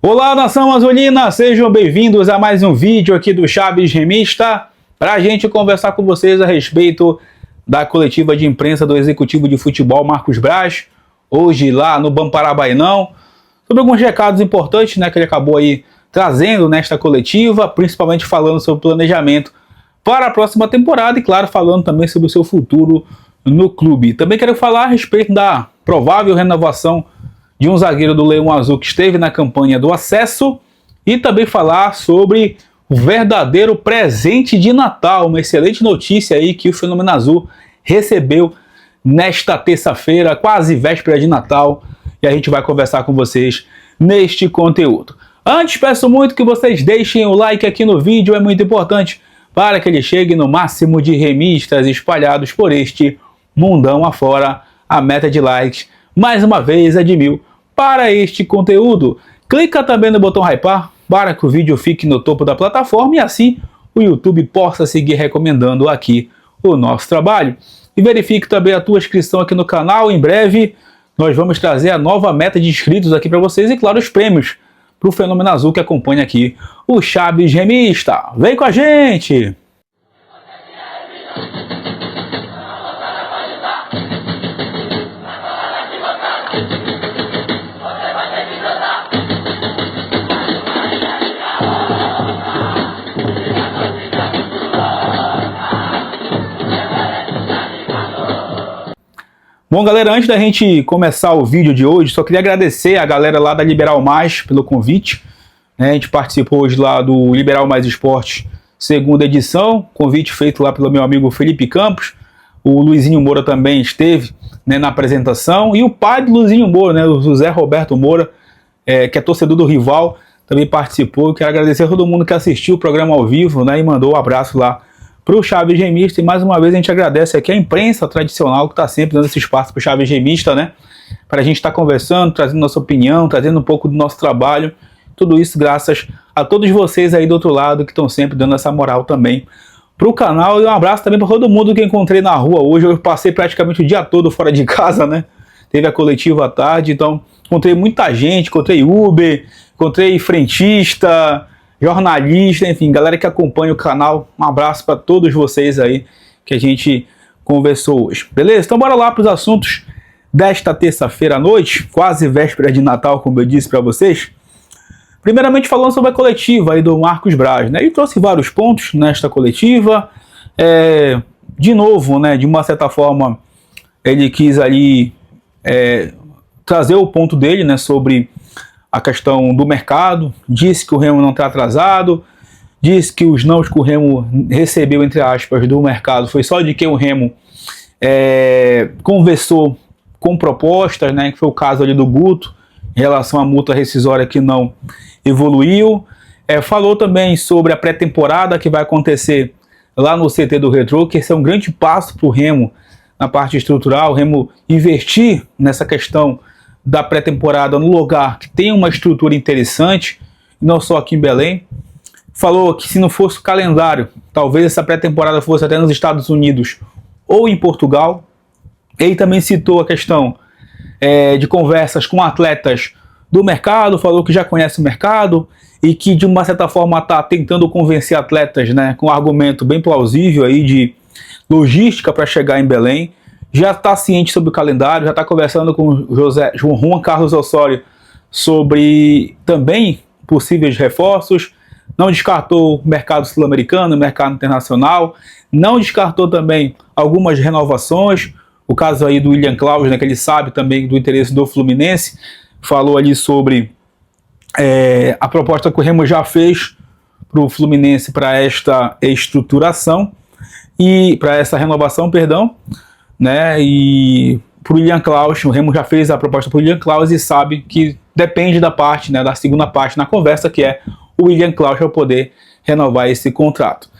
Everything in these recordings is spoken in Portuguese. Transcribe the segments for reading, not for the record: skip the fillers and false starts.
Olá, nação azulina, sejam bem-vindos a mais um vídeo aqui do Chaves Remista para a gente conversar com vocês a respeito da coletiva de imprensa do executivo de futebol Marcos Braz, hoje lá no Bamparabainão, sobre alguns recados importantes, que ele acabou aí trazendo nesta coletiva, principalmente falando sobre planejamento para a próxima temporada e, claro, falando também sobre o seu futuro no clube. Também quero falar a respeito da provável renovação de um zagueiro do Leão Azul que esteve na campanha do acesso e também falar sobre o verdadeiro presente de Natal, uma excelente notícia aí que o Fenômeno Azul recebeu nesta terça-feira, quase véspera de Natal, e a gente vai conversar com vocês neste conteúdo. Antes, peço muito que vocês deixem o like aqui no vídeo, é muito importante para que ele chegue no máximo de remistas espalhados por este mundão afora. A meta de likes, mais uma vez, é de 1000 para este conteúdo. Clica também no botão hypar para que o vídeo fique no topo da plataforma e assim o YouTube possa seguir recomendando aqui o nosso trabalho. E verifique também a tua inscrição aqui no canal. Em breve nós vamos trazer a nova meta de inscritos aqui para vocês e, claro, os prêmios para o Fenômeno Azul que acompanha aqui o Chaves Remista. Vem com a gente! Bom, galera, antes da gente começar o vídeo de hoje, só queria agradecer a galera lá da Liberal Mais pelo convite. A gente participou hoje lá do Liberal Mais Esportes, segunda edição, convite feito lá pelo meu amigo Felipe Campos. O Luizinho Moura também esteve na apresentação, e o pai do Luizinho Moura, o José Roberto Moura, que é torcedor do rival, também participou. Eu quero agradecer a todo mundo que assistiu o programa ao vivo, e mandou um abraço lá para o Chaves Remista. E mais uma vez a gente agradece aqui a imprensa tradicional que está sempre dando esse espaço para o Chaves Remista, para a gente estar conversando, trazendo nossa opinião, trazendo um pouco do nosso trabalho. Tudo isso graças a todos vocês aí do outro lado que estão sempre dando essa moral também para o canal. E um abraço também para todo mundo que encontrei na rua hoje. Eu passei praticamente o dia todo fora de casa, Teve a coletiva à tarde, então encontrei muita gente, encontrei Uber, encontrei frentista, jornalista, enfim, galera que acompanha o canal. Um abraço para todos vocês aí que a gente conversou hoje. Beleza? Então bora lá para os assuntos desta terça-feira à noite, quase véspera de Natal, como eu disse para vocês. Primeiramente falando sobre a coletiva aí do Marcos Braz, Ele trouxe vários pontos nesta coletiva. De novo, de uma certa forma, ele quis ali trazer o ponto dele, sobre a questão do mercado. Disse que o Remo não está atrasado, disse que os nãos que o Remo recebeu, entre aspas, do mercado foi só de que o Remo conversou com propostas, que foi o caso ali do Guto, em relação à multa rescisória que não evoluiu. Falou também sobre a pré-temporada que vai acontecer lá no CT do Retrô, que esse é um grande passo para o Remo na parte estrutural, o Remo investir nessa questão da pré-temporada no lugar que tem uma estrutura interessante, não só aqui em Belém. Falou que se não fosse o calendário, talvez essa pré-temporada fosse até nos Estados Unidos ou em Portugal. Ele também citou a questão de conversas com atletas do mercado, falou que já conhece o mercado e que de uma certa forma está tentando convencer atletas, com um argumento bem plausível aí de logística para chegar em Belém. Já está ciente sobre o calendário, já está conversando com o Juan Carlos Osório sobre também possíveis reforços. Não descartou o mercado sul-americano, o mercado internacional. Não descartou também algumas renovações. O caso aí do William Claus, que ele sabe também do interesse do Fluminense. Falou ali sobre a proposta que o Remo já fez para o Fluminense para esta estruturação e para essa renovação, perdão. E para o William Claus, o Remo já fez a proposta para o William Claus e sabe que depende da parte, da segunda parte na conversa, que é o William Claus para poder renovar esse contrato.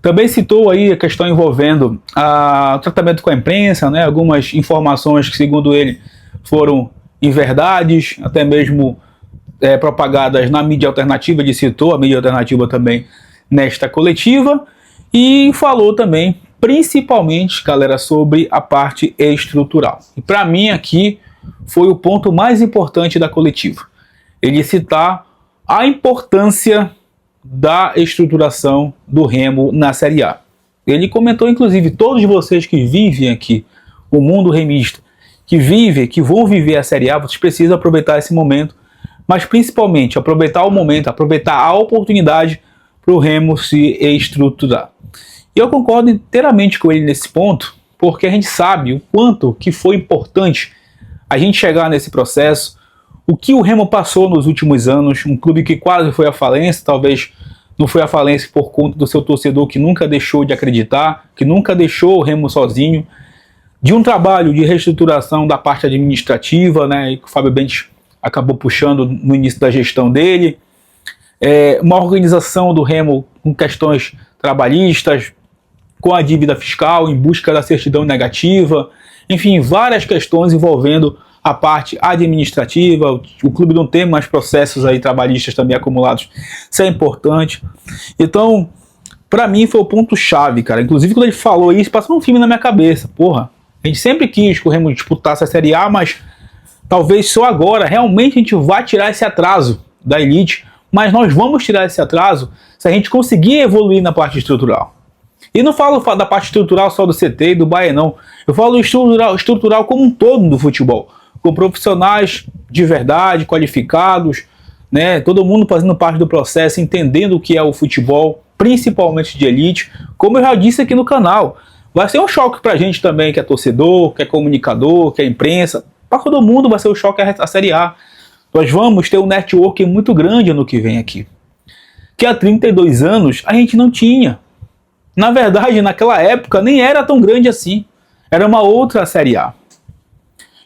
Também citou aí a questão envolvendo o tratamento com a imprensa, algumas informações que, segundo ele, foram inverdades, até mesmo propagadas na mídia alternativa. Ele citou a mídia alternativa também nesta coletiva e falou também, principalmente, galera, sobre a parte estrutural. E para mim aqui foi o ponto mais importante da coletiva. ele citar a importância da estruturação do Remo na Série A. Ele comentou, inclusive, todos vocês que vivem aqui, o mundo remista, que vão viver a Série A, vocês precisam aproveitar esse momento, mas principalmente aproveitar o momento, aproveitar a oportunidade para o Remo se estruturar. E eu concordo inteiramente com ele nesse ponto, porque a gente sabe o quanto que foi importante a gente chegar nesse processo, o que o Remo passou nos últimos anos, um clube que quase foi à falência, talvez não foi à falência por conta do seu torcedor que nunca deixou de acreditar, que nunca deixou o Remo sozinho, de um trabalho de reestruturação da parte administrativa, né, que o Fábio Bentes acabou puxando no início da gestão dele, uma organização do Remo com questões trabalhistas, com a dívida fiscal, em busca da certidão negativa, enfim, várias questões envolvendo a parte administrativa. O clube não tem mais processos aí trabalhistas também acumulados, isso é importante. Então, para mim foi o ponto-chave, cara. Inclusive, quando ele falou isso, passou um filme na minha cabeça. Porra, a gente sempre quis que o Remo disputasse a Série A, mas talvez só agora, realmente, a gente vai tirar esse atraso da elite, mas nós vamos tirar esse atraso se a gente conseguir evoluir na parte estrutural. E não falo da parte estrutural só do CT e do Bahia, não. Eu falo estrutural como um todo do futebol, com profissionais de verdade, qualificados, né? Todo mundo fazendo parte do processo, entendendo o que é o futebol, principalmente de elite. Como eu já disse aqui no canal, vai ser um choque pra gente também, que é torcedor, que é comunicador, que é imprensa. Para todo mundo vai ser um choque a Série A. Nós vamos ter um network muito grande ano que vem aqui, que há 32 anos a gente não tinha. Na verdade, naquela época nem era tão grande assim. Era uma outra Série A.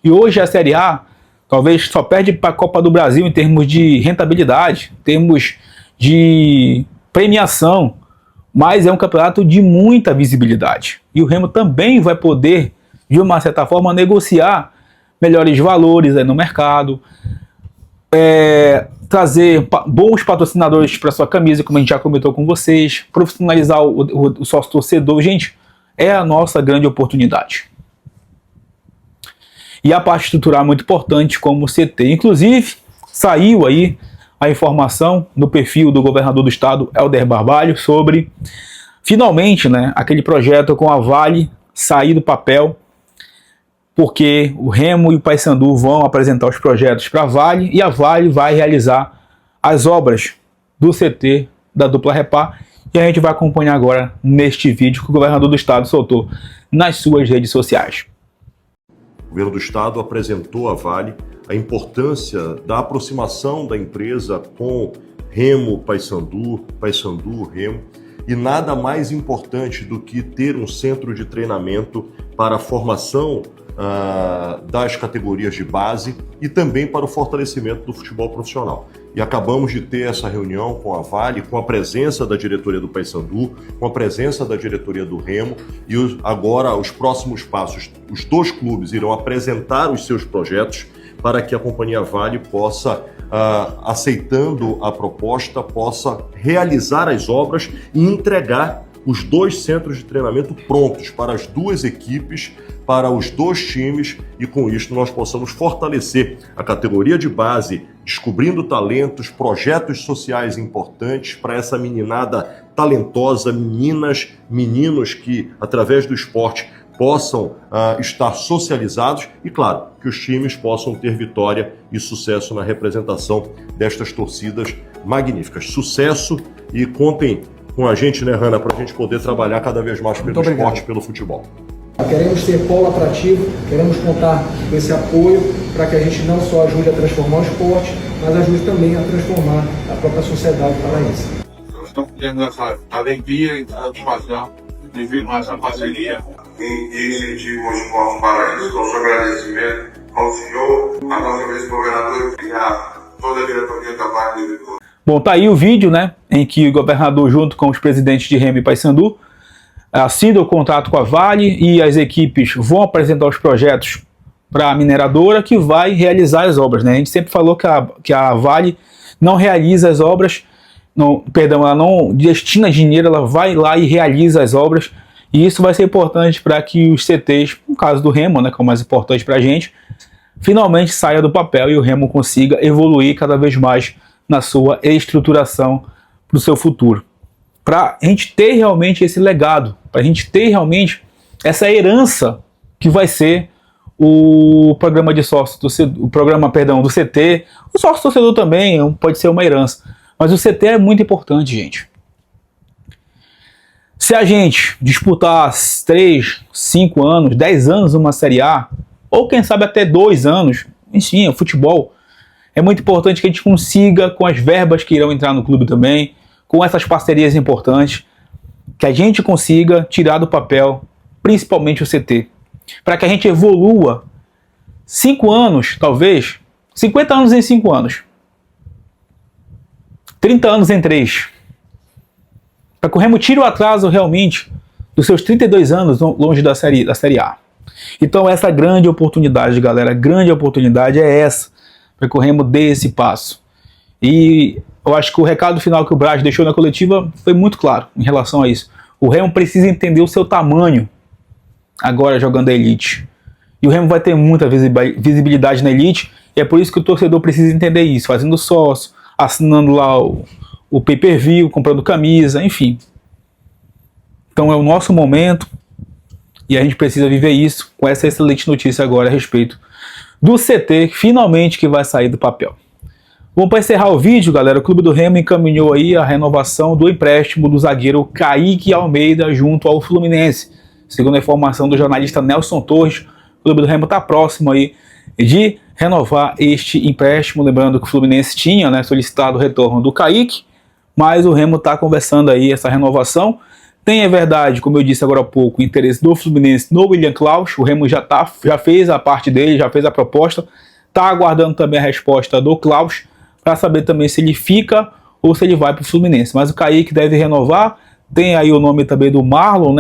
E hoje a Série A talvez só perde para a Copa do Brasil em termos de rentabilidade, em termos de premiação, mas é um campeonato de muita visibilidade. E o Remo também vai poder, de uma certa forma, negociar melhores valores aí no mercado, trazer bons patrocinadores para sua camisa, como a gente já comentou com vocês, profissionalizar o sócio torcedor. Gente, é a nossa grande oportunidade. E a parte estrutural é muito importante, como o CT. Inclusive, saiu aí a informação no perfil do governador do estado, Helder Barbalho, sobre, finalmente, né, aquele projeto com a Vale sair do papel, porque o Remo e o Paysandu vão apresentar os projetos para a Vale, e a Vale vai realizar as obras do CT da dupla Repar, e a gente vai acompanhar agora neste vídeo que o governador do estado soltou nas suas redes sociais. O governo do estado apresentou à Vale a importância da aproximação da empresa com Remo, Paysandu, Paysandu, Remo, e nada mais importante do que ter um centro de treinamento para a formação das categorias de base e também para o fortalecimento do futebol profissional. E acabamos de ter essa reunião com a Vale, com a presença da diretoria do Paysandu, com a presença da diretoria do Remo, e agora os próximos passos, os dois clubes irão apresentar os seus projetos para que a companhia Vale possa, aceitando a proposta, possa realizar as obras e entregar os dois centros de treinamento prontos para as duas equipes, para os dois times, e com isso nós possamos fortalecer a categoria de base, descobrindo talentos, projetos sociais importantes para essa meninada talentosa, meninas, meninos que através do esporte possam estar socializados e, claro, que os times possam ter vitória e sucesso na representação destas torcidas magníficas. Sucesso, e contem com a gente, né, Hanna, para a gente poder trabalhar cada vez mais pelo esporte, pelo futebol. Queremos ter polo atrativo, queremos contar com esse apoio para que a gente não só ajude a transformar o esporte, mas ajude também a transformar a própria sociedade paraense. Estamos tendo essa alegria e satisfação de firmar essa parceria. Em incentivo ao esporte paraense, nosso agradecimento ao senhor, a nossa vice-governadora e a toda a diretoria da Vale. Bom, tá aí o vídeo, né, em que o governador, junto com os presidentes de Remo e Paysandu, assina o contrato com a Vale, e as equipes vão apresentar os projetos para a mineradora, que vai realizar as obras, né? A gente sempre falou que a Vale não realiza as obras, ela não destina dinheiro, ela vai lá e realiza as obras, e isso vai ser importante para que os CTs, no caso do Remo, né, que é o mais importante para a gente, finalmente saia do papel e o Remo consiga evoluir cada vez mais na sua estruturação para o seu futuro. Para a gente ter realmente esse legado, para a gente ter realmente essa herança que vai ser o programa de sócio, do CT. O sócio torcedor também pode ser uma herança, mas o CT é muito importante, gente. Se a gente disputar 3, 5 anos, 10 anos uma Série A, ou quem sabe até 2 anos, enfim, o futebol, é muito importante que a gente consiga, com as verbas que irão entrar no clube também, com essas parcerias importantes, que a gente consiga tirar do papel, principalmente o CT, para que a gente evolua 5 anos, talvez, 50 anos em 5 anos, 30 anos em 3, para que o Remo tire o atraso realmente dos seus 32 anos longe da Série A. Então essa grande oportunidade, galera, a grande oportunidade é essa, para que o Remo dê esse passo. E eu acho que o recado final que o Braz deixou na coletiva foi muito claro em relação a isso. O Remo precisa entender o seu tamanho agora jogando a Elite. E o Remo vai ter muita visibilidade na Elite, e é por isso que o torcedor precisa entender isso, fazendo sócio, assinando lá o pay-per-view, comprando camisa, enfim. Então é o nosso momento, e a gente precisa viver isso com essa excelente notícia agora a respeito do CT, finalmente que vai sair do papel. Bom, para encerrar o vídeo, galera, o Clube do Remo encaminhou aí a renovação do empréstimo do zagueiro Kaique Almeida junto ao Fluminense. Segundo a informação do jornalista Nelson Torres, o Clube do Remo está próximo aí de renovar este empréstimo. Lembrando que o Fluminense tinha solicitado o retorno do Kaique, mas o Remo está conversando aí essa renovação. Tem, é verdade, como eu disse agora há pouco, o interesse do Fluminense no William Claus. O Remo já fez a parte dele, já fez a proposta. Está aguardando também a resposta do Claus para saber também se ele fica ou se ele vai para o Fluminense. Mas o Kaique deve renovar. Tem aí o nome também do Marlon,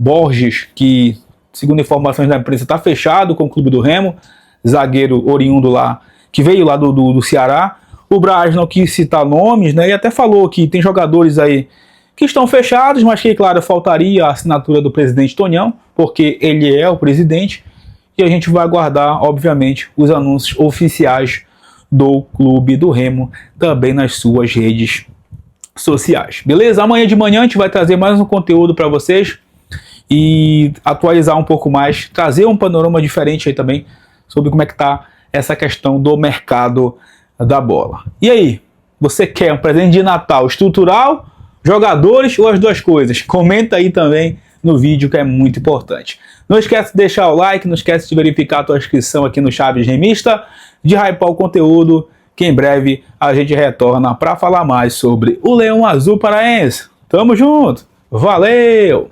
Borges, que, segundo informações da imprensa, está fechado com o Clube do Remo, zagueiro oriundo lá, que veio lá do Ceará. O Braz não quis citar nomes, e até falou que tem jogadores aí que estão fechados, mas que, claro, faltaria a assinatura do presidente Tonhão, porque ele é o presidente, e a gente vai aguardar, obviamente, os anúncios oficiais do Clube do Remo, também nas suas redes sociais. Beleza? Amanhã de manhã a gente vai trazer mais um conteúdo para vocês, e atualizar um pouco mais, trazer um panorama diferente aí também sobre como é que tá essa questão do mercado da bola. E aí, você quer um presente de Natal estrutural, jogadores ou as duas coisas? Comenta aí também no vídeo, que é muito importante. Não esquece de deixar o like, não esquece de verificar a tua inscrição aqui no Chaves Remista, de hypar o conteúdo, que em breve a gente retorna para falar mais sobre o Leão Azul Paraense. Tamo junto, valeu!